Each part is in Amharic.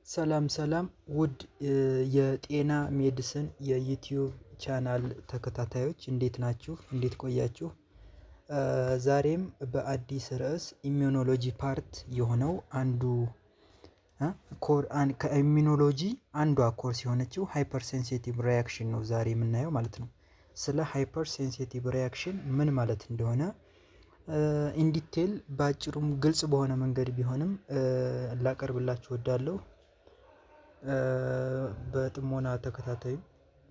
ሰላም ሰላም ውድ የጤና ሜዲስን የዩቲዩብ ቻናል ተከታታዮች እንዴት ናችሁ? እንዴት ቆያችሁ? ዛሬም በአዲስ ርዕስ ኢሚዩኖሎጂ ፓርት የሆነው አንዱ ከኢሚዩኖሎጂ አንዷ ኮርስ የሆነችው ሃይፐር ሴንሲቲቭ ሪያክሽን ነው ዛሬ የምናየው ማለት ነው። ስለ ሃይፐር ሴንሲቲቭ ሪያክሽን ምን ማለት እንደሆነ ኢንዲቴል በአጭሩም ግልጽ በሆነ መንገድ ቢሆንም ላቀርብላችሁ እወዳለሁ። በጥሞና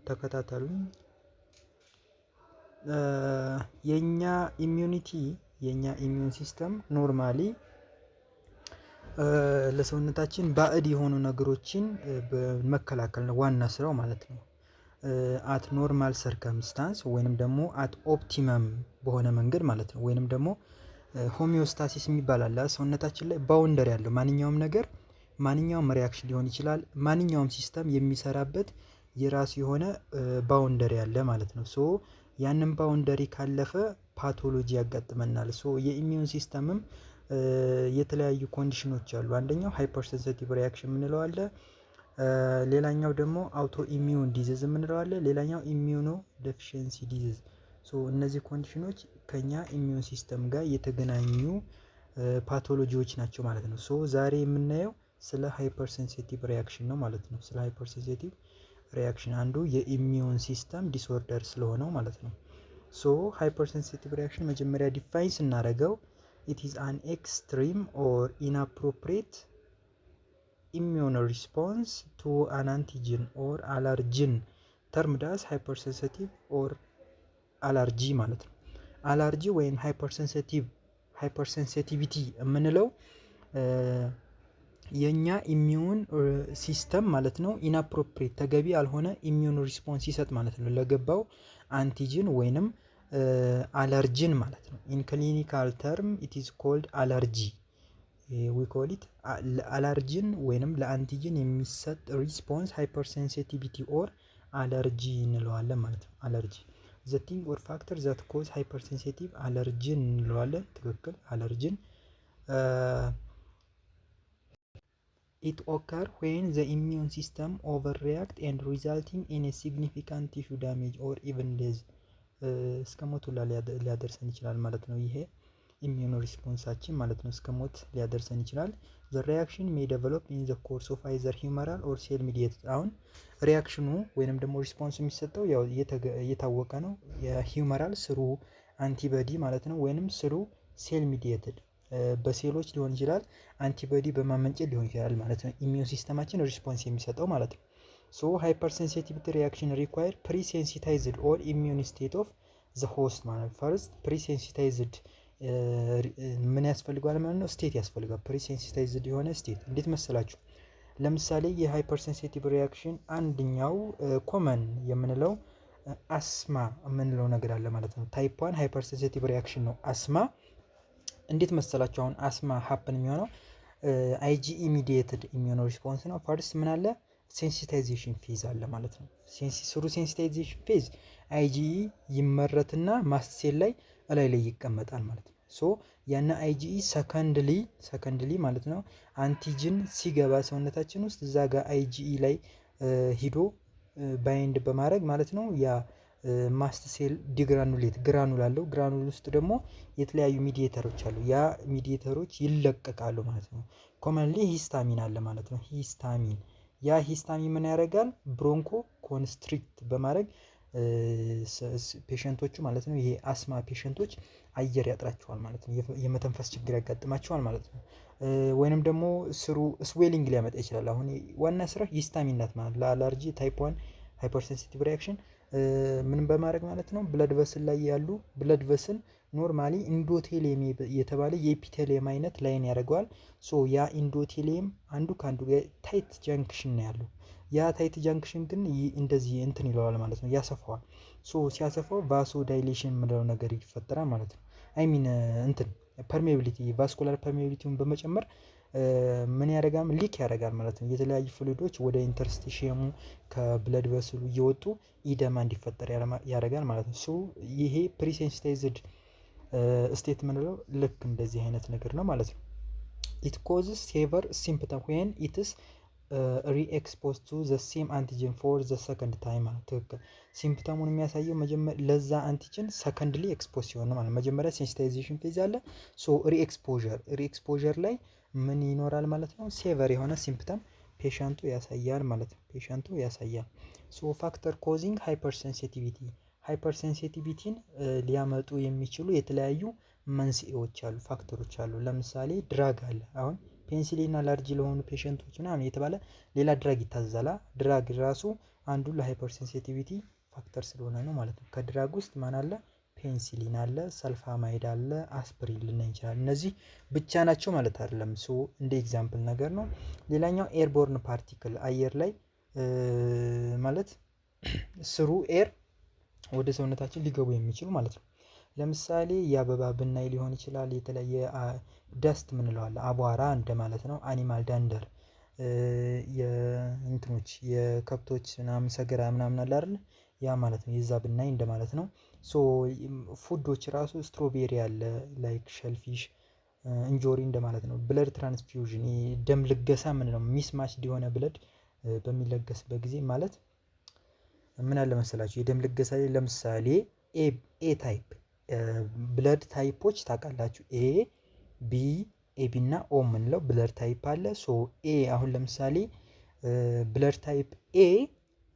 ተከታተሉኝ። የኛ ኢሚዩን ሲስተም ኖርማሊ ለሰውነታችን ባዕድ የሆኑ ነገሮችን በመከላከል ነው ዋና ስራው ማለት ነው። አት ኖርማል ሰርከምስታንስ ወይንም ደግሞ አት ኦፕቲመም በሆነ መንገድ ማለት ነው። ወይንም ደግሞ ሆሚዮስታሲስ የሚባል አለ ሰውነታችን ላይ ባውንደሪ ያለው ማንኛውም ነገር ማንኛውም ሪያክሽን ሊሆን ይችላል። ማንኛውም ሲስተም የሚሰራበት የራሱ የሆነ ባውንደሪ አለ ማለት ነው። ሶ ያንን ባውንደሪ ካለፈ ፓቶሎጂ ያጋጥመናል። ሶ የኢሚዩን ሲስተምም የተለያዩ ኮንዲሽኖች አሉ። አንደኛው ሃይፐር ሴንሲቲቭ ሪያክሽን የምንለው አለ። ሌላኛው ደግሞ አውቶ ኢሚዩን ዲዚዝ የምንለው አለ። ሌላኛው ኢሚዩኖ ዴፊሺየንሲ ዲዚዝ። ሶ እነዚህ ኮንዲሽኖች ከኛ ኢሚዩን ሲስተም ጋር የተገናኙ ፓቶሎጂዎች ናቸው ማለት ነው። ሶ ዛሬ የምናየው ስለ ሃይፐር ሴንሲቲቭ ሪያክሽን ነው ማለት ነው። ስለ ሃይፐር ሴንሲቲቭ ሪያክሽን አንዱ የኢሚዩን ሲስተም ዲስኦርደር ስለሆነው ማለት ነው። ሶ ሃይፐር ሴንሲቲቭ ሪያክሽን መጀመሪያ ዲፋይን ስናደርገው it is an extreme or inappropriate immune response to an antigen or allergen termed as hypersensitive or allergy ማለት ነው። አለርጂ ወይም ሃይፐርሴንሲቲቪቲ የምንለው የኛ ኢሚዩን ሲስተም ማለት ነው ኢንአፕሮፕሪየት ተገቢ ያልሆነ ኢሚዩን ሪስፖንስ ይሰጥ ማለት ነው ለገባው አንቲጅን ወይንም አለርጂን ማለት ነው። ኢን ክሊኒካል ተርም ኢት ኢዝ ኮልድ አለርጂ ዊ ኮል ኢት አለርጂን ወይንም ለአንቲጅን የሚሰጥ ሪስፖንስ ሃይፐርሴንሲቲቪቲ ኦር አለርጂ እንለዋለን ማለት ነው። አለርጂ ዘ ቲንግ ኦር ፋክተር ዛት ኮዝ ሃይፐርሴንሲቲቭ አለርጂን እንለዋለን። ትክክል አለርጂን it occur when the immune system overreact and resulting in a significant tissue damage or even death እስከ ሞት ሁላ ሊያደርሰን ይችላል ማለት ነው። ይሄ ኢሚዩን ሪስፖንሳችን ማለት ነው እስከ ሞት ሊያደርሰን ይችላል። the reaction may develop in the course of either humoral or cell mediated አሁን ሪያክሽኑ ወይንም ደግሞ ሪስፖንስ የሚሰጠው ያው እየታወቀ ነው። የሂውመራል ስሩ አንቲቦዲ ማለት ነው ወይንም ስሩ ሴል ሚዲየትድ በሴሎች ሊሆን ይችላል። አንቲቦዲ በማመንጨት ሊሆን ይችላል ማለት ነው። ኢሚዩን ሲስተማችን ሪስፖንስ የሚሰጠው ማለት ነው። ሶ ሃይፐርሴንሲቲቪቲ ሪያክሽን ሪኳየር ፕሪሴንሲታይዝድ ኦር ኢሚዩን ስቴት ኦፍ ዘ ሆስት ማለት ፈርስት ፕሪሴንሲታይዝድ ምን ያስፈልጋል ማለት ነው? ስቴት ያስፈልጋል። ፕሪሴንሲታይዝድ የሆነ ስቴት እንዴት መሰላችሁ? ለምሳሌ የሃይፐርሴንሲቲቭ ሪያክሽን አንደኛው ኮመን የምንለው አስማ የምንለው ነገር አለ ማለት ነው። ታይፕ 1 ሃይፐርሴንሲቲቭ ሪያክሽን ነው አስማ። እንዴት መሰላችሁ? አሁን አስማ ሀፕን የሚሆነው አይጂኢ ሚዲየትድ ኢሚዩን ሪስፖንስ ነው። ፈርስት ምን አለ? ሴንሲታይዜሽን ፌዝ አለ ማለት ነው። ስሩ ሴንሲታይዜሽን ፌዝ አይጂኢ ይመረትና ማስት ሴል ላይ ይቀመጣል ማለት ነው። ሶ ያና አይጂኢ ሰከንድሊ ማለት ነው አንቲጅን ሲገባ ሰውነታችን ውስጥ እዛ ጋር አይጂኢ ላይ ሂዶ ባይንድ በማድረግ ማለት ነው ያ ማስት ሴል ዲግራኑሌት ግራኑል አለው። ግራኑል ውስጥ ደግሞ የተለያዩ ሚዲየተሮች አሉ። ያ ሚዲየተሮች ይለቀቃሉ ማለት ነው። ኮመንሊ ሂስታሚን አለ ማለት ነው። ያ ሂስታሚን ምን ያደርጋል? ብሮንኮ ኮንስትሪክት በማድረግ ፔሸንቶቹ ማለት ነው ይሄ አስማ ፔሸንቶች አየር ያጥራቸዋል ማለት ነው። የመተንፈስ ችግር ያጋጥማቸዋል ማለት ነው። ወይንም ደግሞ ስሩ ስዌሊንግ ሊያመጣ ይችላል። አሁን ዋና ስራ ሂስታሚን ናት ማለት ለአለርጂ ታይፕ 1 ሃይፐርሴንሲቲቭ ሪያክሽን ምን በማድረግ ማለት ነው ብለድ ቨስል ላይ ያሉ ብለድ ቨስል ኖርማሊ ኢንዶቴሊየም የተባለ የኤፒቴሊየም አይነት ላይን ያደርገዋል። ሶ ያ ኢንዶቴሊየም አንዱ ከአንዱ ጋር ታይት ጃንክሽን ነው ያለው። ያ ታይት ጃንክሽን ግን እንደዚህ እንትን ይለዋል ማለት ነው፣ ያሰፋዋል። ሶ ሲያሰፋው ቫሶ ዳይሌሽን የምንለው ነገር ይፈጠራል ማለት ነው። እንትን ፐርሜቢሊቲ ቫስኩላር ፐርሜቢሊቲውን በመጨመር ምን ያደርጋል? ሊክ ያደርጋል ማለት ነው። የተለያዩ ፍሉይዶች ወደ ኢንተርስቲሽየሙ ከብለድ ቨስሉ እየወጡ ኢደማ እንዲፈጠር ያደርጋል ማለት ነው። ሶ ይሄ ፕሪሴንሲታይዝድ ስቴት የምንለው ልክ እንደዚህ አይነት ነገር ነው ማለት ነው። ኢት ኮዝስ ሴቨር ሲምፕተም ዌን ኢትስ ሪኤክስፖዝ ቱ ዘ ሴም አንቲጅን ፎር ዘ ሰከንድ ታይም ማለት ትክክል። ሲምፕተሙን የሚያሳየው መጀመሪያ ለዛ አንቲጅን ሰከንድሊ ኤክስፖዝ ሲሆን ነው ማለት መጀመሪያ ሴንሲታይዜሽን ፌዝ አለ። ሶ ሪኤክስፖዠር ላይ ምን ይኖራል ማለት ነው? ሴቨር የሆነ ሲምፕተም ፔሸንቱ ያሳያል ማለት ነው። ፔሸንቱ ያሳያል። ሶ ፋክተር ኮዚንግ ሃይፐርሴንሲቲቪቲ ሃይፐርሴንሲቲቪቲን ሊያመጡ የሚችሉ የተለያዩ መንስኤዎች አሉ፣ ፋክተሮች አሉ። ለምሳሌ ድራግ አለ። አሁን ፔንሲሊን አለርጂ ለሆኑ ፔሸንቶች ምናምን የተባለ ሌላ ድራግ ይታዘዛል። ድራግ ራሱ አንዱ ለሃይፐርሴንሲቲቪቲ ፋክተር ስለሆነ ነው ማለት ነው። ከድራግ ውስጥ ማን አለ? ፔንሲሊን አለ፣ ሰልፋማይድ አለ፣ አስፕሪን ልናይ እንችላለን። እነዚህ ብቻ ናቸው ማለት አይደለም። ሶ እንደ ኤግዛምፕል ነገር ነው። ሌላኛው ኤርቦርን ፓርቲክል አየር ላይ ማለት ስሩ ኤር ወደ ሰውነታችን ሊገቡ የሚችሉ ማለት ነው። ለምሳሌ የአበባ ብናይ ሊሆን ይችላል። የተለያየ ደስት ምንለዋለን አቧራ እንደማለት ነው። አኒማል ዳንደር የእንትኖች የከብቶች ምናምን ሰገራ ምናምን አለ አይደል? ያ ማለት ነው። የዛ ብናይ እንደማለት ነው። ሶ ፉዶች ራሱ ስትሮቤሪ አለ፣ ላይክ ሸልፊሽ፣ እንጆሪ እንደማለት ነው። ብለድ ትራንስፊውዥን ደም ልገሳ ምንለው ሚስማች የሆነ ብለድ በሚለገስበት ጊዜ ማለት ምን አለ መሰላችሁ? የደም ልገሳ ላይ ለምሳሌ ኤ ታይፕ ብለድ ታይፖች ታውቃላችሁ። ኤ ቢ ኤ ቢ እና ኦ የምንለው ብለድ ታይፕ አለ። ሶ ኤ አሁን ለምሳሌ ብለድ ታይፕ ኤ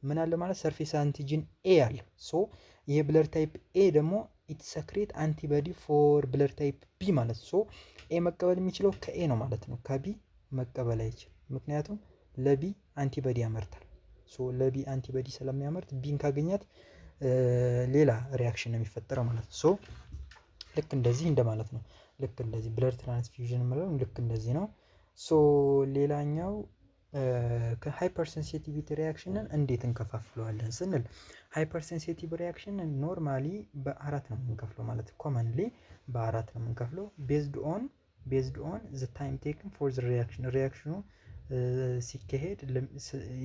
ምን አለ ማለት ሰርፌስ አንቲጂን ኤ አለ። ሶ ይሄ ብለድ ታይፕ ኤ ደግሞ ኢት ሰክሬት አንቲባዲ ፎር ብለድ ታይፕ ቢ ማለት ሶ ኤ መቀበል የሚችለው ከኤ ነው ማለት ነው። ከቢ መቀበል አይችልም። ምክንያቱም ለቢ አንቲባዲ ያመርታል። ሶ ለቢ አንቲባዲ ስለሚያመርት ቢን ካገኛት ሌላ ሪያክሽን ነው የሚፈጠረው ማለት ነው። ሶ ልክ እንደዚህ እንደማለት ነው። ልክ እንደዚህ ብለድ ትራንስፊውዥን የምንለው ልክ እንደዚህ ነው። ሶ ሌላኛው ከሃይፐርሴንሲቲቪቲ ሪያክሽንን እንዴት እንከፋፍለዋለን ስንል ሃይፐርሴንሲቲቭ ሪያክሽንን ኖርማሊ በአራት ነው የምንከፍለው ማለት ኮመንሊ በአራት ነው የምንከፍለው ቤዝድ ኦን ዘ ታይም ቴክን ፎር ዘ ሪያክሽኑ ሲካሄድ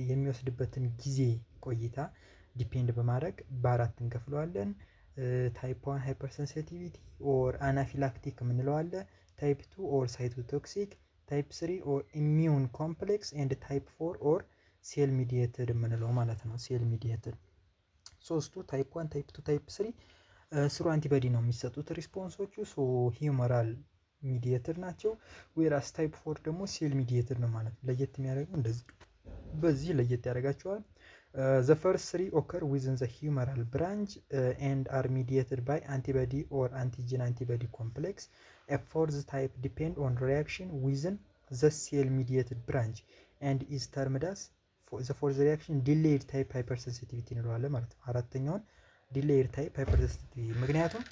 የሚወስድበትን ጊዜ ቆይታ ዲፔንድ በማድረግ በአራት እንከፍለዋለን። ታይፕ 1 ሃይፐርሴንሲቲቪቲ ኦር አናፊላክቲክ የምንለው አለ። ታይፕ 2 ኦር ሳይቶቶክሲክ፣ ታይፕ 3 ኦር ኢሚዩን ኮምፕሌክስ ኤንድ ታይፕ 4 ኦር ሴል ሚዲየትድ የምንለው ማለት ነው። ሴል ሚዲየትድ ሶስቱ ታይፕ 1 ታይፕ 2 ታይፕ 3 ስሩ አንቲባዲ ነው የሚሰጡት ሪስፖንሶቹ። ሶ ሂውመራል ሚዲየትድ ናቸው። ዌራስ ታይፕ 4 ደግሞ ሴል ሚዲየትድ ነው ማለት ነው። ለየት የሚያደርገው እንደዚህ በዚህ ለየት ያደርጋቸዋል። The first three occur within the humoral branch and are mediated by antibody or antigen-antibody complex. A fourth type depends on reaction within the cell-mediated branch and is termed as the fourth reaction delayed type hypersensitivity እንለዋለን ማለት ነው። አራተኛውን delayed type hypersensitivity ምክንያቱም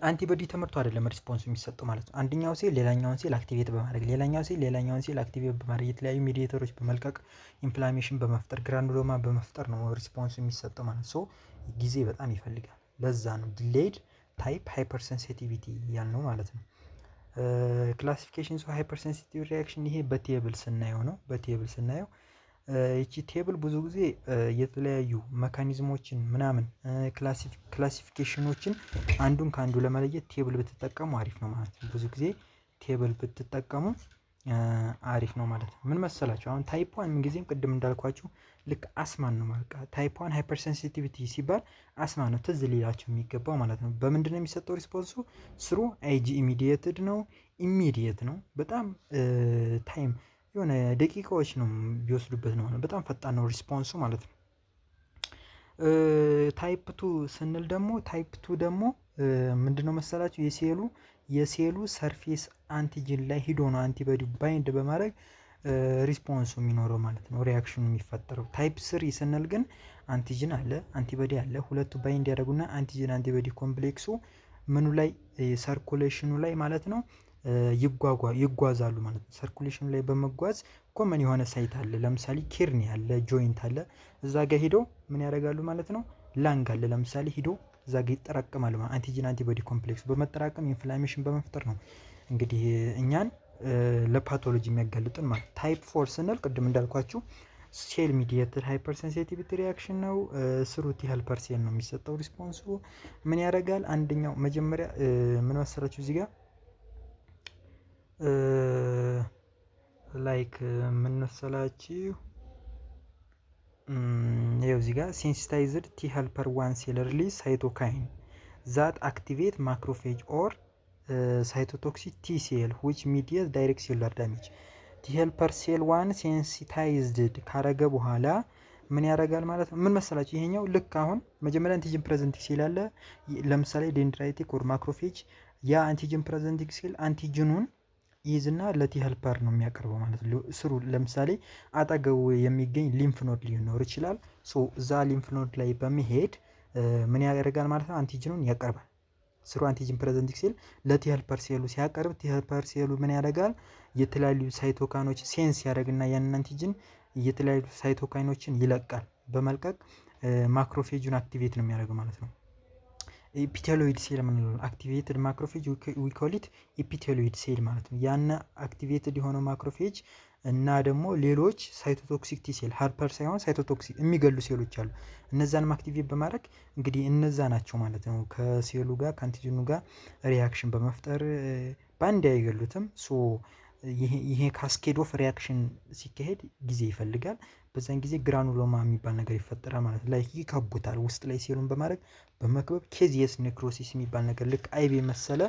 አንቲቦዲ ተመርቶ አይደለም ሪስፖንስ የሚሰጠው ማለት ነው። አንደኛው ሴል ሌላኛውን ሴል አክቲቬት በማድረግ ሌላኛውን ሴል አክቲቬት በማድረግ የተለያዩ ሚዲዬተሮች በመልቀቅ ኢንፍላሜሽን በመፍጠር ግራኑሎማ በመፍጠር ነው ሪስፖንስ የሚሰጠው ማለት ነው። ጊዜ በጣም ይፈልጋል። ለዛ ነው ዲሌይድ ታይፕ ሃይፐርሴንሲቲቪቲ ያልነው ማለት ነው። ክላሲፊኬሽንስ ኦፍ ሃይፐርሴንሲቲቭ ሪያክሽን ይሄ በቴብል ስናየው ነው። በቴብል ስናየው ይቺ ቴብል ብዙ ጊዜ የተለያዩ መካኒዝሞችን ምናምን ክላሲፊኬሽኖችን አንዱን ከአንዱ ለመለየት ቴብል ብትጠቀሙ አሪፍ ነው ማለት ነው። ብዙ ጊዜ ቴብል ብትጠቀሙ አሪፍ ነው ማለት ነው። ምን መሰላችሁ? አሁን ታይፕ 1 ምን ጊዜም ቅድም እንዳልኳችሁ ልክ አስማን ነው ማለት ታይፕ 1 ሃይፐርሴንሲቲቪቲ ሲባል አስማ ነው ትዝ ሊላችሁ የሚገባው ማለት ነው። በምንድን ነው የሚሰጠው ሪስፖንሱ? ስሩ አይጂ ኢሚዲየትድ ነው። ኢሚዲየት ነው። በጣም ታይም የሆነ ደቂቃዎች ነው ቢወስዱበት ነው። በጣም ፈጣን ነው ሪስፖንሱ ማለት ነው። ታይፕ 2 ስንል ደግሞ ታይፕ 2 ደግሞ ምንድነው መሰላችሁ? የሴሉ ሰርፌስ አንቲጂን ላይ ሂዶ ነው አንቲባዲ ባይንድ በማድረግ ሪስፖንሱ የሚኖረው ማለት ነው። ሪያክሽኑ የሚፈጠረው። ታይፕ 3 ስንል ግን አንቲጂን አለ አንቲባዲ አለ። ሁለቱ ባይንድ ያደርጉና አንቲጂን አንቲባዲ ኮምፕሌክሱ ምኑ ላይ ሰርኩሌሽኑ ላይ ማለት ነው ይጓዛሉ ማለት ነው። ሰርኩሌሽኑ ላይ በመጓዝ ኮመን የሆነ ሳይት አለ። ለምሳሌ ኪርኒ አለ፣ ጆይንት አለ። እዛ ጋር ሂዶ ምን ያደርጋሉ ማለት ነው? ላንግ አለ ለምሳሌ ሂዶ እዛ ጋር ይጠራቀማሉ ማለት አንቲጂን አንቲባዲ ኮምፕሌክስ በመጠራቀም ኢንፍላሜሽን በመፍጠር ነው እንግዲህ እኛን ለፓቶሎጂ የሚያጋልጥን ማለት። ታይፕ 4 ስንል ቅድም እንዳልኳችሁ ሴል ሚዲየትድ ሃይፐርሴንሲቲቪቲ ሪያክሽን ነው። ስሩቲ ሄልፐርሴል ነው የሚሰጠው ሪስፖንሱ። ምን ያደርጋል? አንደኛው መጀመሪያ ምን መሰላችሁ እዚህ ጋር ላይክ ምን መሰላችሁ? ይኸው እዚህ ጋር ሴንሲታይዝድ ቲ ሄልፐር ዋን ሴል ሪሊዝ ሳይቶካይን ዛት አክቲቬት ማክሮፌጅ ኦር ሳይቶቶክሲክ ቲ ሴል ዊች ሚዲየት ዳይሬክት ሴሉላር ዳሜጅ። ቲ ሄልፐር ሴል ዋን ሴንሲታይዝድ ካረገ በኋላ ምን ያደርጋል ማለት ነው? ምን መሰላችሁ? ይሄኛው ልክ አሁን መጀመሪያ አንቲጅን ፕሬዘንቲንግ ሴል አለ። ለምሳሌ ዴንድራይቲክ ኦር ማክሮፌጅ ያ አንቲጅን ፕሬዘንቲንግ ሴል አንቲጅኑን ይዝና ለቲ ሄልፐር ነው የሚያቀርበው ማለት ነው። ስሩ ለምሳሌ አጠገቡ የሚገኝ ሊምፍ ኖድ ሊኖር ይችላል። ሶ እዛ ሊምፍ ኖድ ላይ በመሄድ ምን ያደርጋል ማለት ነው? አንቲጅኑን ያቀርባል። ስሩ አንቲጅን ፕሬዘንቲንግ ሴል ለቲ ሄልፐር ሴሉ ሲያቀርብ ቲ ሄልፐር ሴሉ ምን ያደርጋል? የተለያዩ ሳይቶካኖች ሴንስ ያደርግና ያንን አንቲጅን የተለያዩ ሳይቶካይኖችን ይለቃል። በመልቀቅ ማክሮፌጁን አክቲቬት ነው የሚያደርገው ማለት ነው። ኢፒቴሎይድ ሴል የምንለው አክቲቬትድ ማክሮፌጅ ዊኮሊት ኢፒቴሎይድ ሴል ማለት ነው። ያነ አክቲቬትድ የሆነው ማክሮፌጅ እና ደግሞ ሌሎች ሳይቶቶክሲክ ቲ ሴል ሄልፐር ሳይሆን ሳይቶቶክሲክ የሚገሉ ሴሎች አሉ። እነዛንም አክቲቬት በማድረግ እንግዲህ እነዛ ናቸው ማለት ነው ከሴሉ ጋር ከአንቲጅኑ ጋር ሪያክሽን በመፍጠር በአንድ አይገሉትም። ሶ ይሄ ካስኬድ ኦፍ ሪያክሽን ሲካሄድ ጊዜ ይፈልጋል። በዛን ጊዜ ግራኑሎማ የሚባል ነገር ይፈጠራል ማለት ነው። ላይ ይከቡታል ውስጥ ላይ ሴሉን በማድረግ በመክበብ ኬዚየስ ኔክሮሲስ የሚባል ነገር ልክ አይብ የመሰለ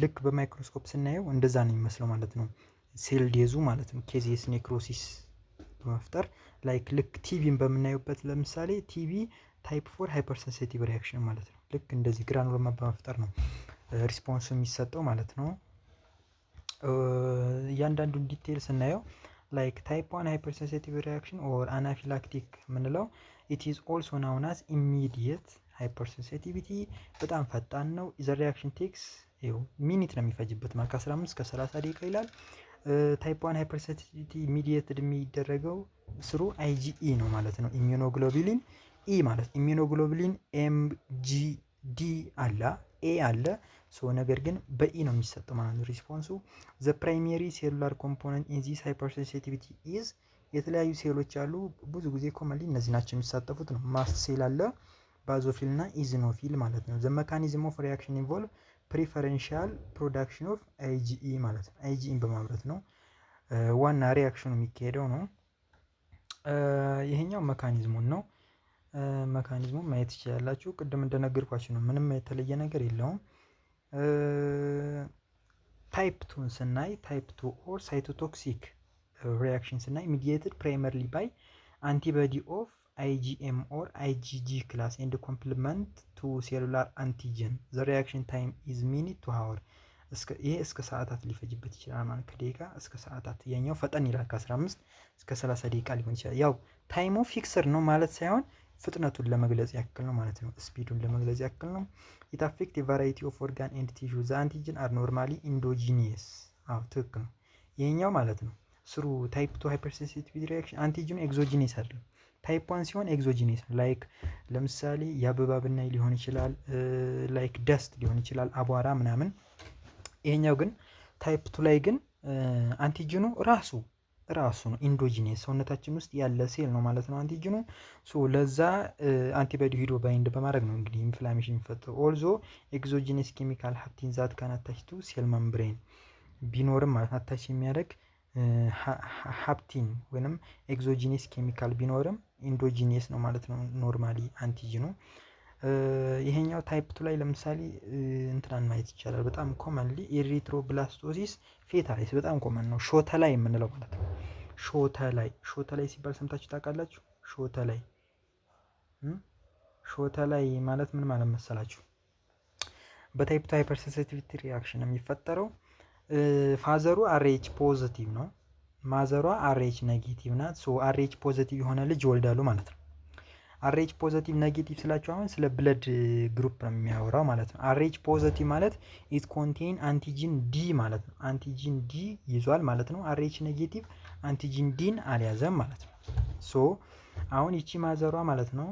ልክ በማይክሮስኮፕ ስናየው እንደዛ ነው የሚመስለው ማለት ነው። ሴል ዴዙ ማለት ነው ኬዚየስ ኔክሮሲስ በመፍጠር ላይክ ልክ ቲቪን በምናየውበት ለምሳሌ ቲቪ ታይፕ 4 ሃይፐርሴንሲቲቭ ሪያክሽን ማለት ነው። ልክ እንደዚህ ግራኑሎማ በመፍጠር ነው ሪስፖንሱ የሚሰጠው ማለት ነው። እያንዳንዱን ዲቴይል ስናየው ላይክ ታይፕ 1 ሃይፐርሴንሲቲቭ ሪያክሽን ኦር አናፊላክቲክ ምንለው ኢት ኢዝ ኦልሶ ናውን አዝ ኢሚዲየት ሃይፐርሴንሲቲቪቲ በጣም ፈጣን ነው። ዘ ሪያክሽን ቴክስ ሚኒት ነው የሚፈጅበት ማለት ከ15 እስከ 30 ደቂቃ ይላል። ታይፕ 1 ሃይፐርሴንሲቲቪቲ ኢሚዲየትድ የሚደረገው ስሩ አይጂኢ ነው ማለት ነው። ኢሚዩኖግሎቡሊን ኢ ማለት ኢሚዩኖግሎቡሊን ኤምጂዲ አለ ኤ አለ ሶ ነገር ግን በኢ ነው የሚሰጠው ማለት ነው ሪስፖንሱ። ዘ ፕራይሜሪ ሴሉላር ኮምፖነንት ኢን ዚስ ሃይፐርሴንሲቲቪቲ ኢዝ የተለያዩ ሴሎች አሉ። ብዙ ጊዜ ኮመንሊ እነዚህ ናቸው የሚሳተፉት ነው። ማስት ሴል አለ፣ ባዞፊል እና ኢዝኖፊል ማለት ነው። ዘ መካኒዝም ኦፍ ሪያክሽን ኢንቮልቭ ፕሪፈረንሻል ፕሮዳክሽን ኦፍ አይጂኢ ማለት ነው። አይጂኢን በማምረት ነው ዋና ሪያክሽኑ የሚካሄደው ነው። ይሄኛው መካኒዝሙን ነው። መካኒዝሙን ማየት ትችላላችሁ። ቅድም እንደነገርኳችሁ ነው። ምንም የተለየ ነገር የለውም። ታይፕ ቱን ስናይ ታይፕ ቱ ኦር ሳይቶቶክሲክ ሪያክሽን ስናይ ሚዲየትድ ፕራይመርሊ ባይ አንቲቦዲ ኦፍ አይጂኤም ኦር አይጂጂ ክላስ ኤንድ ኮምፕሊመንት ቱ ሴሉላር አንቲጀን ዘ ሪያክሽን ታይም ኢዝ ሚኒት ቱ ሃወር። ይሄ እስከ ሰዓታት ሊፈጅበት ይችላል ማለት ከደቂቃ እስከ ሰዓታት። ያኛው ፈጠን ይላል ከ15 እስከ 30 ደቂቃ ሊሆን ይችላል። ያው ታይሙ ፊክስር ነው ማለት ሳይሆን ፍጥነቱን ለመግለጽ ያክል ነው ማለት ነው። ስፒዱን ለመግለጽ ያክል ነው። ኢት አፌክት ቫራይቲ ኦፍ ኦርጋን ኤንድ ቲሹ ዘ አንቲጅን አር ኖርማሊ ኢንዶጂኒየስ። አዎ ትክክል ነው ይሄኛው ማለት ነው። ስሩ ታይፕ 2 ሃይፐርሴንሲቲቪቲ ሪያክሽን አንቲጅኑ ኤግዞጂኒየስ አይደለም። ታይፕ 1 ሲሆን ኤግዞጂኒየስ ነው። ላይክ ለምሳሌ የአበባ ብናይ ሊሆን ይችላል፣ ላይክ ደስት ሊሆን ይችላል፣ አቧራ ምናምን። ይሄኛው ግን ታይፕ 2 ላይ ግን አንቲጅኑ ራሱ ነው ኢንዶጂኒየስ ሰውነታችን ውስጥ ያለ ሴል ነው ማለት ነው አንቲጅኑ። ሶ ለዛ አንቲቦዲ ሂዶ ባይንድ በማድረግ ነው እንግዲህ ኢንፍላሜሽን የሚፈጠረው። ኦልዞ ኤግዞጂኒየስ ኬሚካል ሀፕቲን ዛት ካን አታች ቱ ሴል መምብሬን ቢኖርም ማለት አታች የሚያደርግ ሀፕቲን ወይንም ኤግዞጂኒየስ ኬሚካል ቢኖርም ኢንዶጂኒየስ ነው ማለት ነው ኖርማሊ አንቲጅኑ። ይሄኛው ታይፕ 2 ላይ ለምሳሌ እንትናን ማየት ይቻላል። በጣም ኮመንሊ ኤሪትሮብላስቶሲስ ፌታሊስ በጣም ኮመን ነው። ሾተላይ የምንለው ማለት ነው። ሾተላይ ሲባል ሰምታችሁ ታውቃላችሁ? ሾተላይ ማለት ምን ማለት መሰላችሁ? በታይፕ 2 ሃይፐርሴንሲቲቪቲ ሪያክሽን የሚፈጠረው ፋዘሩ አርኤች ፖዚቲቭ ነው፣ ማዘሯ አርኤች ኔጌቲቭ ናት። ሶ አርኤች ፖዚቲቭ የሆነ ልጅ ይወልዳሉ ማለት ነው። አርኤች ፖዚቲቭ ኔጌቲቭ ስላችሁ አሁን ስለ ብለድ ግሩፕ ነው የሚያወራው ማለት ነው። አርኤች ፖዚቲቭ ማለት ኢት ኮንቴን አንቲጂን ዲ ማለት ነው። አንቲጂን ዲ ይዟል ማለት ነው። አርኤች ኔጌቲቭ አንቲጂን ዲን አልያዘም ማለት ነው። ሶ አሁን ይቺ ማዘሯ ማለት ነው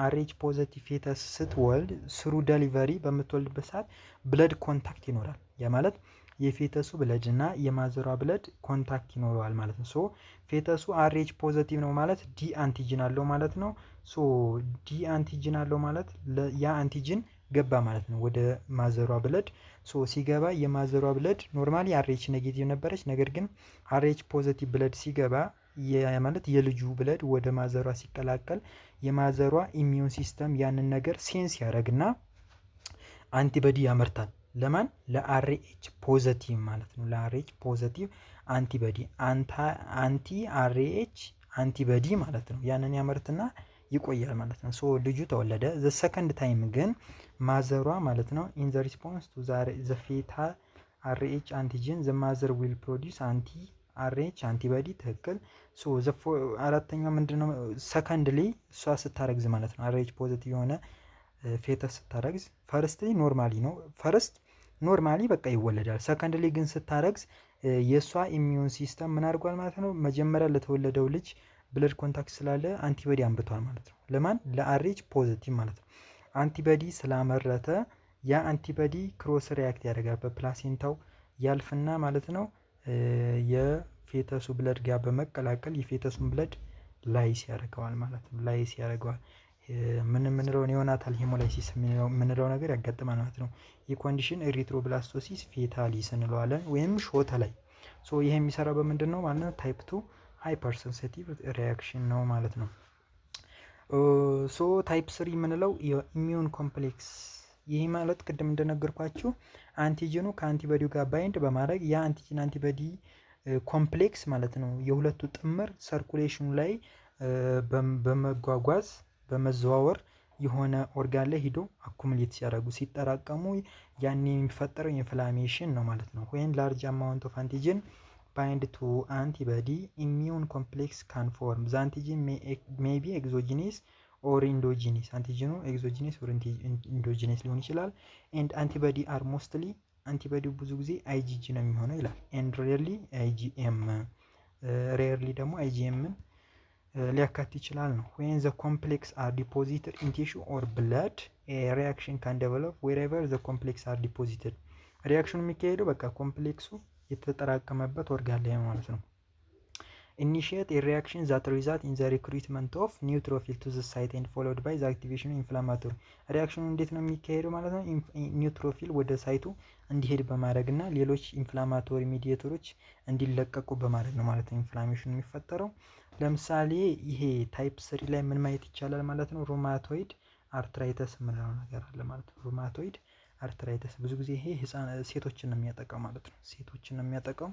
አርኤች ፖዚቲቭ ፌተስ ስትወልድ ስሩ ደሊቨሪ በምትወልድበት ሰዓት ብለድ ኮንታክት ይኖራል። ያ ማለት የፌተሱ ብለድ እና የማዘሯ ብለድ ኮንታክት ይኖረዋል ማለት ነው። ሶ ፌተሱ አርኤች ፖዚቲቭ ነው ማለት ዲ አንቲጂን አለው ማለት ነው። ሶ ዲ አንቲጂን አለው ማለት ያ አንቲጂን ገባ ማለት ነው ወደ ማዘሯ ብለድ። ሶ ሲገባ የማዘሯ ብለድ ኖርማሊ አርኤች ኔጌቲቭ ነበረች። ነገር ግን አርኤች ፖዘቲቭ ብለድ ሲገባ ማለት የልጁ ብለድ ወደ ማዘሯ ሲቀላቀል የማዘሯ ኢሚዩን ሲስተም ያንን ነገር ሴንስ ያደርግና አንቲበዲ ያመርታል። ለማን? ለአርኤች ፖዘቲቭ ማለት ነው። ለአርኤች ፖዘቲቭ አንቲበዲ አንቲ አርኤች አንቲበዲ ማለት ነው። ያንን ያመርትና ይቆያል ማለት ነው። ሶ ልጁ ተወለደ። ዘ ሰከንድ ታይም ግን ማዘሯ ማለት ነው ኢን ዘ ሪስፖንስ ቱ ዘ ፌታል አርኤች አንቲጂን ዘ ማዘር ዊል ፕሮዲስ አንቲ አርኤች አንቲበዲ። ትክክል። ሶ አራተኛው ምንድነው? ሰከንድሊ እሷ ስታረግዝ ማለት ነው አርኤች ፖዚቲቭ የሆነ ፌተስ ስታረግዝ ፈርስትሊ ኖርማሊ ነው። ፈርስት ኖርማሊ በቃ ይወለዳል። ሰከንድሊ ግን ስታረግዝ የእሷ ኢሚዩን ሲስተም ምን አድርጓል ማለት ነው? መጀመሪያ ለተወለደው ልጅ ብለድ ኮንታክት ስላለ አንቲበዲ አንብቷል ማለት ነው። ለማን? ለአርኤች ፖዚቲቭ ማለት ነው። አንቲበዲ ስላመረተ ያ አንቲበዲ ክሮስ ሪያክት ያደርጋል በፕላሴንታው ያልፍና ማለት ነው የፌተሱ ብለድ ጋር በመቀላቀል የፌተሱን ብለድ ላይስ ያደርገዋል ማለት ነው። ላይስ ያደርገዋል። ምን የምንለው ኒዮናታል ሄሞላይሲስ የምንለው ነገር ያጋጥማል ማለት ነው። ይህ ኮንዲሽን ኤሪትሮብላስቶሲስ ፌታሊስ እንለዋለን ወይም ሾተ ላይ። ሶ ይሄ የሚሰራው በምንድን ነው ማለት ነው? ታይፕ 2 ሃይፐርሴንሲቲቭ ሪያክሽን ነው ማለት ነው። ሶ ታይፕ 3 የምንለው የኢሚዩን ኮምፕሌክስ። ይህ ማለት ቅድም እንደነገርኳችሁ አንቲጂኑ ከአንቲበዲው ጋር ባይንድ በማድረግ ያ አንቲጂን አንቲበዲ ኮምፕሌክስ ማለት ነው የሁለቱ ጥምር ሰርኩሌሽኑ ላይ በመጓጓዝ በመዘዋወር የሆነ ኦርጋን ላይ ሂዶ አኩሙሌት ሲያደርጉ ሲጠራቀሙ ያን የሚፈጠረው ኢንፍላሜሽን ነው ማለት ነው። ወይን ላርጅ አማውንት ኦፍ አንቲጂን ባይንድ ቱ አንቲበዲ ኢሚዩን ኮምፕሌክስ ካን ፎርም ዘ አንቲጂን ሜይ ቢ ኤግዞጂኒስ ኦር ኢንዶጂኒስ። አንቲጂኑ ኤግዞጂኒስ ኦር ኢንዶጂኒስ ሊሆን ይችላል። ኤንድ አንቲበዲ አር ሞስትሊ አንቲበዲው ብዙ ጊዜ አይጂጂ ነው የሚሆነው ይላል። ኤንድ ሬርሊ አይጂኤም፣ ሬርሊ ደግሞ አይጂኤምን ሊያካትት ይችላል ነው። ዌን ዘ ኮምፕሌክስ አር ዲፖዚትድ ኢን ቲሹ ኦር ብለድ ሪያክሽን ካን ዴቨሎፕ ዌሬቨር ዘ ኮምፕሌክስ አር ዲፖዚትድ። ሪያክሽኑ የሚካሄደው በቃ ኮምፕሌክሱ የተጠራቀመበት ኦርጋን ላይ ማለት ነው። ኢኒሺየት ኤ ሪያክሽን ዛት ሪዛልት ኢን ዘ ሪክሩትመንት ኦፍ ኒውትሮፊል ቱ ዘ ሳይት ኤንድ ፎሎድ ባይ ዘ አክቲቬሽን ኢንፍላማቶሪ። ሪያክሽኑ እንዴት ነው የሚካሄደው ማለት ነው? ኒውትሮፊል ወደ ሳይቱ እንዲሄድ በማድረግ እና ሌሎች ኢንፍላማቶሪ ሚዲየተሮች እንዲለቀቁ በማድረግ ነው ማለት ነው ኢንፍላሜሽኑ የሚፈጠረው። ለምሳሌ ይሄ ታይፕ 3 ላይ ምን ማየት ይቻላል ማለት ነው? ሩማቶይድ አርትራይተስ የምንለው ነገር አለ ማለት ነው። ሩማቶይድ አርትራይተስ ብዙ ጊዜ ይሄ ሴቶችን ነው የሚያጠቃው ማለት ነው። ሴቶችን ነው የሚያጠቃው።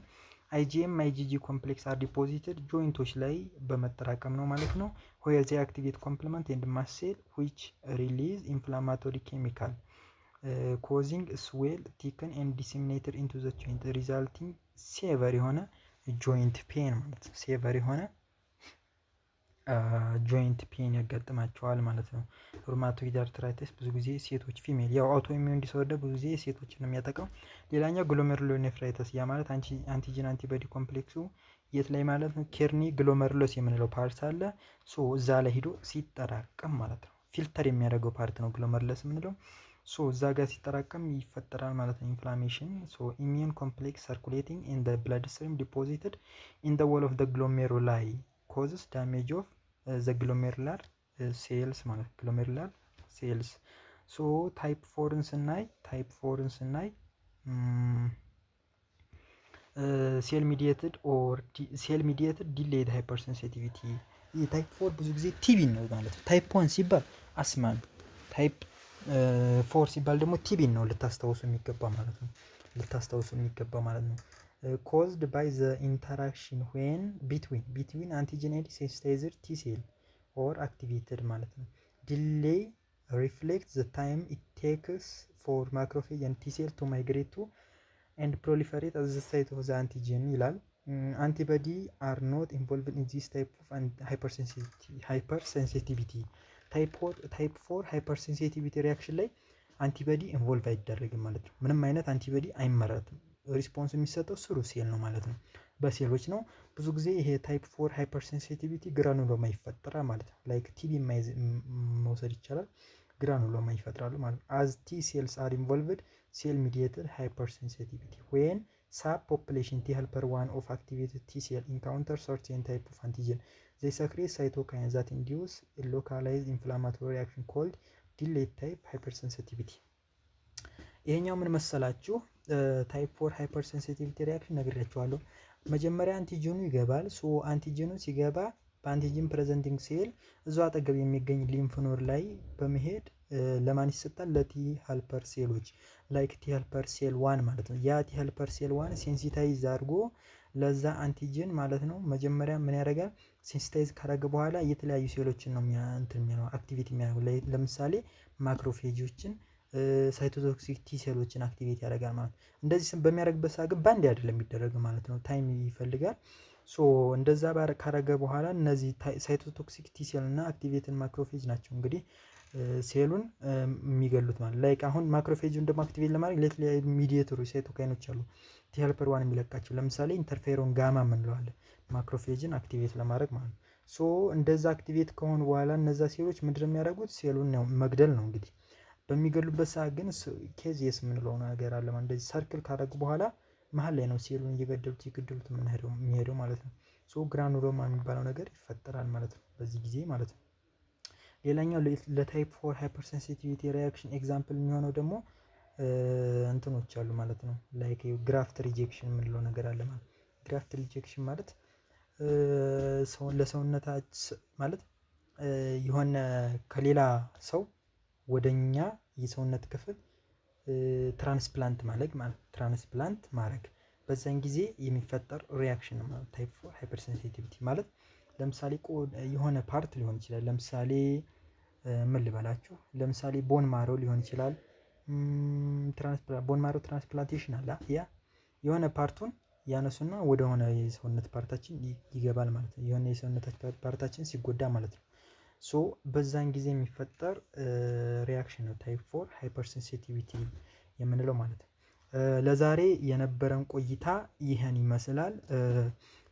አይጂኤም አይጂጂ ኮምፕሌክስ አር ዲፖዚትድ ጆይንቶች ላይ በመጠራቀም ነው ማለት ነው። ዌር ዜ አክቲቬት ኮምፕሊመንት ኤንድ ማስት ሴል ዊች ሪሊዝ ኢንፍላማቶሪ ኬሚካል ኮዚንግ ስዌል ቲክን ኤንድ ዲሲሚኔትድ ኢንቱ ዘ ጆይንት ሪዛልቲንግ ሴቨር የሆነ ጆይንት ፔን ማለት ነው። ሴቨር የሆነ ጆይንት ፔን ያጋጥማቸዋል ማለት ነው። ሩማቶይድ አርትራይተስ ብዙ ጊዜ ሴቶች ፊሜል፣ ያው አውቶ ኢሚዩን ዲስኦርደር ብዙ ጊዜ ሴቶችን ነው የሚያጠቃው። ሌላኛው ግሎሜሩሎኔፍራይተስ፣ ያ ማለት አንቲጂን አንቲቦዲ ኮምፕሌክሱ የት ላይ ማለት ነው? ኬርኒ ግሎሜሩሎስ የምንለው ፓርት አለ። ሶ እዛ ላይ ሂዶ ሲጠራቀም ማለት ነው ፊልተር የሚያደርገው ፓርት ነው ግሎሜሩሎስ የምንለው። ሶ እዛ ጋር ሲጠራቀም ይፈጠራል ማለት ነው ኢንፍላሜሽን። ሶ ኢሚዩን ኮምፕሌክስ ሰርኩሌቲንግ ኢን ዘ ብለድ ስትሪም ዲፖዚትድ ኢን ዘ ዎል ኦፍ ዘ ግሎሜሩላይ ኮዝስ ዳሜጅ ኦፍ ዘ ግሎሜሩላር ሴልስ ማለት ግሎሜሩላር ሴልስ። ሶ ታይፕ 4ን ስናይ ሴል ሚዲየትድ ዲሌይድ ሃይፐርሴንሲቲቪቲ። ይህ ታይፕ 4 ብዙ ጊዜ ቲቢን ነው ማለት ነው። ታይፕ 1 ሲባል አስማ ነው። ታይፕ 4 ሲባል ደግሞ ቲቢን ነው ልታስታውሱ የሚገባ ማለት ነው። caused by the interaction when between antigen and sensitized T cell or activated ማለት ነው። delay reflects the time it takes for macrophage and T cell to migrate to and proliferate at the site of the antigen ይላል። antibody are not involved in this type of hypersensitivity. type 4 hypersensitivity reaction ላይ አንቲበዲ ኢንቮልቭ አይደረግም ማለት ነው። ምንም አይነት አንቲበዲ አይመረትም። ሪስፖንስ የሚሰጠው ስሩ ሴል ነው ማለት ነው፣ በሴሎች ነው። ብዙ ጊዜ ይሄ ታይፕ 4 ሃይፐርሴንሲቲቪቲ ግራኑሎማ ይፈጠራል ማለት ነው። ላይክ ቲቢ መውሰድ ይቻላል። ግራኑሎማ ይፈጥራሉ ማለት ነው። አዝ ቲ ሴልስ አር ኢንቮልቭድ ሴል ሚዲየትድ ሃይፐርሴንሲቲቪቲ ዌን ሳብ ፖፑሌሽን ቲ ሄልፐር ዋን ኦፍ አክቲቬትድ ቲ ሴል ኢንካውንተር ሰርቴን ታይፕ ኦፍ አንቲጀን ዘይ ሰክሬት ሳይቶካይን ዛት ኢንዲዩስ ሎካላይዝድ ኢንፍላማቶሪ ሪአክሽን ኮልድ ዲሌይድ ታይፕ ሃይፐርሴንሲቲቪቲ። ይሄኛው ምን መሰላችሁ? ታይፕ 4 ሃይፐር ሴንሲቲቪቲ ሪያክሽን ነግሬያችኋለሁ። መጀመሪያ አንቲጂኑ ይገባል። ሶ አንቲጂኑ ሲገባ በአንቲጂን ፕሬዘንቲንግ ሴል እዛው አጠገብ የሚገኝ ሊምፍ ኖድ ላይ በመሄድ ለማን ይሰጣል? ለቲ ሄልፐር ሴሎች ላይክ ቲ ሄልፐር ሴል ዋን ማለት ነው። ያ ቲ ሄልፐር ሴል ዋን ሴንሲታይዝ አድርጎ ለዛ አንቲጂን ማለት ነው መጀመሪያ ምን ያደርጋል? ሴንሲታይዝ ካደረገ በኋላ የተለያዩ ሴሎችን ነው አክቲቪቲ የሚያደርጉ። ለምሳሌ ማክሮፌጆችን፣ ሳይቶቶክሲክ ቲ ሴሎችን አክቲቬት ያደርጋል ማለት ነው። እንደዚህ በሚያደርግበት ሰዓት ግን ባንድ አይደለም የሚደረግ ማለት ነው። ታይም ይፈልጋል። ሶ እንደዛ ካረገ በኋላ እነዚህ ሳይቶቶክሲክ ቲ ሴል እና አክቲቬትን ማክሮፌጅ ናቸው እንግዲህ ሴሉን የሚገሉት ማለት ላይክ አሁን ማክሮፌጁን ደግሞ አክቲቬት ለማድረግ ለተለያዩ ሚዲዬተሮች ሳይቶካይኖች አሉ ቲ ሄልፐር ዋን የሚለቃቸው። ለምሳሌ ኢንተርፌሮን ጋማ የምንለዋለን ማክሮፌጅን አክቲቬት ለማድረግ ማለት ነው። ሶ እንደዛ አክቲቬት ከሆኑ በኋላ እነዛ ሴሎች ምንድን ነው የሚያደርጉት? ሴሉን መግደል ነው እንግዲህ። በሚገሉበት ሰዓት ግን ኬዚየስ የምንለው ነገር አለ ማለት እንደዚህ ሰርክል ካደረጉ በኋላ መሀል ላይ ነው ሴሉን እየገደሉት የሚሄደው ማለት ነው። ሶ ግራኑሎማ የሚባለው ነገር ይፈጠራል ማለት ነው በዚህ ጊዜ ማለት ነው። ሌላኛው ለታይፕ 4 ሃይፐርሴንሲቲቪቲ ሪያክሽን ኤግዛምፕል የሚሆነው ደግሞ እንትኖች አሉ ማለት ነው። ላይክ ግራፍት ሪጀክሽን የምንለው ነገር አለ ማለት ግራፍት ሪጀክሽን ማለት ለሰውነታችን ማለት የሆነ ከሌላ ሰው ወደኛ የሰውነት ክፍል ትራንስፕላንት ማድረግ በዛን ጊዜ የሚፈጠር ሪያክሽን ነው ማለት ታይፕ 4 ሃይፐርሴንሲቲቪቲ ማለት። ለምሳሌ የሆነ ፓርት ሊሆን ይችላል። ለምሳሌ ምን ልበላችሁ? ለምሳሌ ቦን ማሮ ሊሆን ይችላል። ቦን ማሮ ትራንስፕላንቴሽን አለ። ያ የሆነ ፓርቱን ያነሱና ወደ ሆነ የሰውነት ፓርታችን ይገባል ማለት ነው። የሆነ የሰውነት ፓርታችን ሲጎዳ ማለት ነው። ሶ በዛን ጊዜ የሚፈጠር ሪያክሽን ነው ታይፕ 4 ሃይፐርሴንሲቲቪቲ የምንለው ማለት ነው። ለዛሬ የነበረን ቆይታ ይህን ይመስላል።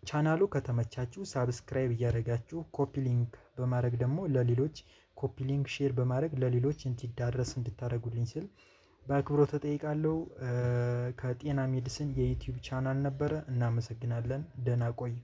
ቻናሉ ከተመቻችሁ ሳብስክራይብ እያደረጋችሁ ኮፒ ሊንክ በማድረግ ደግሞ ለሌሎች ኮፒ ሊንክ ሼር በማድረግ ለሌሎች እንዲዳረስ እንድታደርጉልኝ ስል በአክብሮት ተጠይቃለሁ። ከጤና ሜዲሲን የዩቲዩብ ቻናል ነበረ። እናመሰግናለን። ደህና ቆዩ።